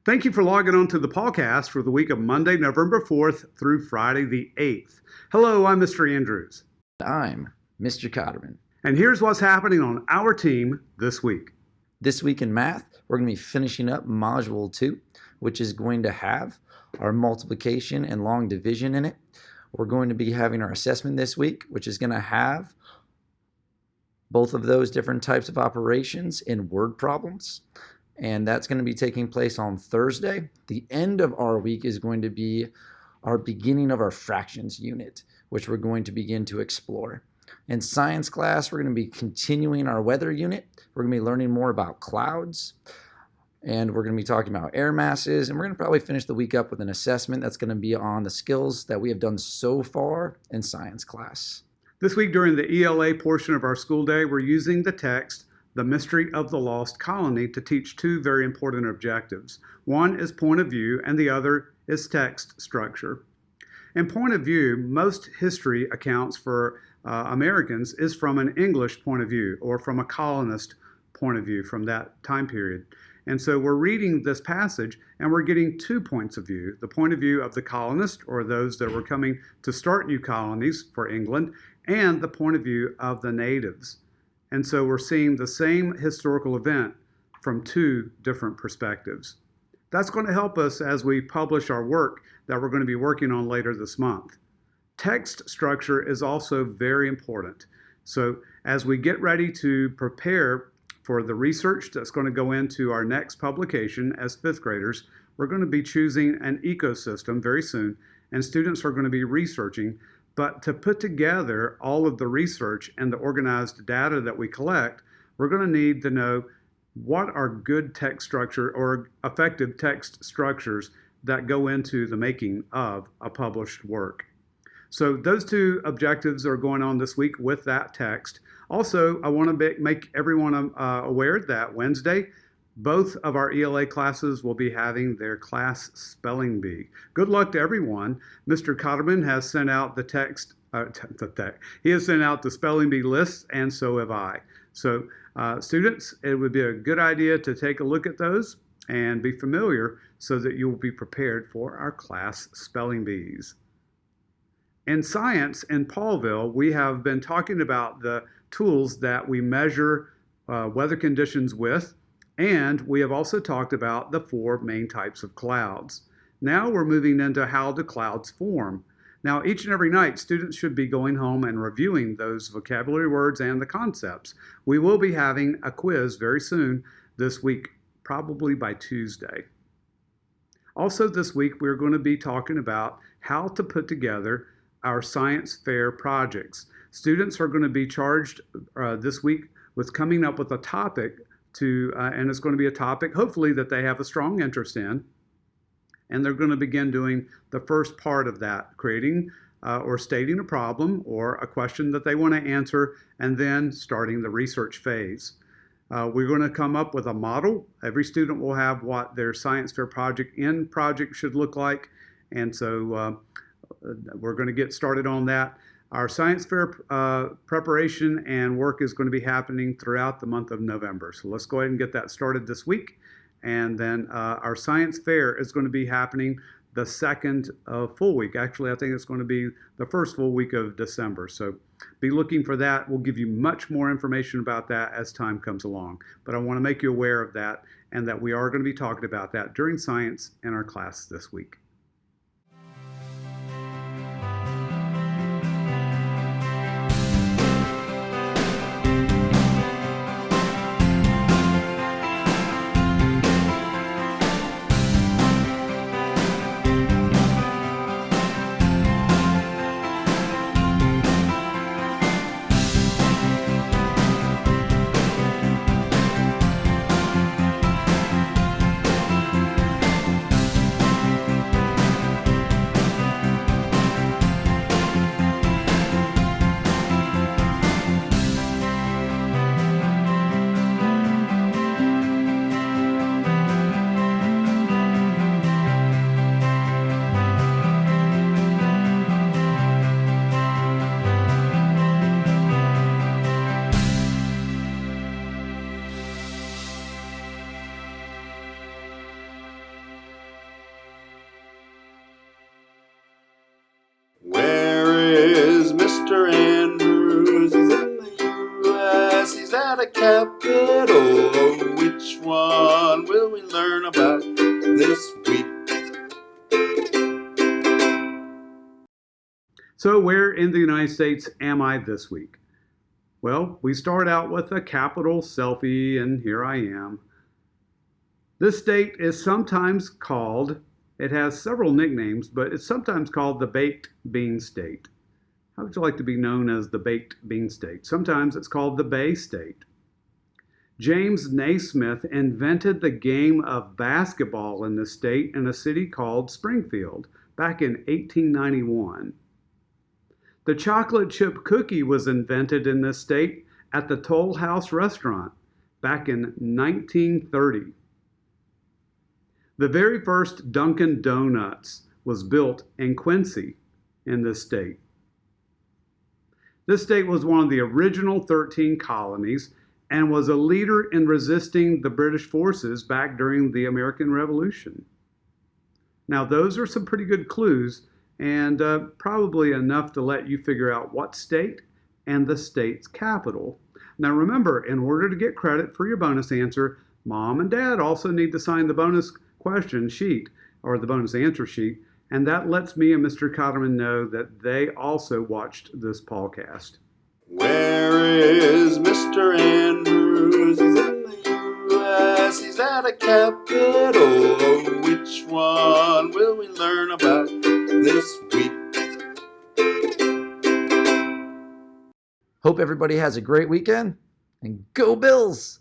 Thank you for logging on to the PawCast for the week of Monday, November 4th through Friday the 8th. Hello, I'm Mr. Andrews. I'm Mr. Cotterman. And here's what's happening on our team this week. This week in math, we're going to be finishing up Module 2, which is going to have our multiplication and long division in it. We're going to be having our assessment this week, which is going to have both of those different types of operations in word problems. And that's going to be taking place on Thursday. The end of our week is going to be our beginning of our fractions unit, which we're going to begin to explore. In science class, we're going to be continuing our weather unit. We're going to be learning more about clouds, and we're going to be talking about air masses, and we're going to probably finish the week up with an assessment that's going to be on the skills that we have done so far in science class. This week during the ELA portion of our school day, we're using the text The Mystery of the Lost Colony to teach two very important objectives. One is point of view, and the other is text structure. In point of view, most history accounts for Americans is from an English point of view or from a colonist point of view from that time period. And so we're reading this passage and we're getting 2 points of view, the point of view of the colonist or those that were coming to start new colonies for England, and the point of view of the natives. And so we're seeing the same historical event from 2 different perspectives. That's going to help us as we publish our work that we're going to be working on later this month. Text structure is also very important. So as we get ready to prepare for the research that's going to go into our next publication as 5th graders, we're going to be choosing an ecosystem very soon, and students are going to be researching. But to put together all of the research and the organized data that we collect, we're going to need to know what are good text structure or effective text structures that go into the making of a published work. So those 2 objectives are going on this week with that text. Also, I want to make everyone aware that Wednesday, both of our ELA classes will be having their class spelling bee. Good luck to everyone. Mr. Cotterman has sent out the text. He has sent out the spelling bee lists, and so have I. So students, it would be a good idea to take a look at those and be familiar so that you will be prepared for our class spelling bees. In science in Paulville, we have been talking about the tools that we measure weather conditions with, and we have also talked about the 4 main types of clouds. Now we're moving into how do clouds form. Now, each and every night, students should be going home and reviewing those vocabulary words and the concepts. We will be having a quiz very soon this week, probably by Tuesday. Also this week, we're going to be talking about how to put together our science fair projects. Students are going to be charged this week with coming up with a topic and it's going to be a topic hopefully that they have a strong interest in. And they're going to begin doing the first part of that, creating or stating a problem or a question that they want to answer, and then starting the research phase. We're going to come up with a model. Every student will have what their science fair project should look like. And so we're going to get started on that. Our science fair preparation and work is going to be happening throughout the month of November. So let's go ahead and get that started this week. And then our science fair is going to be happening the second full week. Actually, I think it's going to be the first full week of December. So be looking for that. We'll give you much more information about that as time comes along. But I want to make you aware of that and that we are going to be talking about that during science in our class this week. Where is Mr. Andrews? He's in the U.S., he's at a capital. Oh, which one will we learn about this week? So where in the United States am I this week? Well, we start out with a capital selfie, and here I am. This state is sometimes called, it has several nicknames, but it's sometimes called the Baked Bean State. How would you like to be known as the Baked Bean State? Sometimes it's called the Bay State. James Naismith invented the game of basketball in the state in a city called Springfield back in 1891. The chocolate chip cookie was invented in this state at the Toll House restaurant back in 1930. The very first Dunkin' Donuts was built in Quincy in this state. This state was one of the original 13 colonies and was a leader in resisting the British forces back during the American Revolution. Now, those are some pretty good clues, and probably enough to let you figure out what state and the state's capital. Now remember, in order to get credit for your bonus answer, Mom and Dad also need to sign the bonus question sheet or the bonus answer sheet, and that lets me and Mr. Cotterman know that they also watched this PawCast. Where is Mr. Andrews? He's in the U.S., he's at a capital. Oh, which one will we learn about this week? Hope everybody has a great weekend, and go Bills!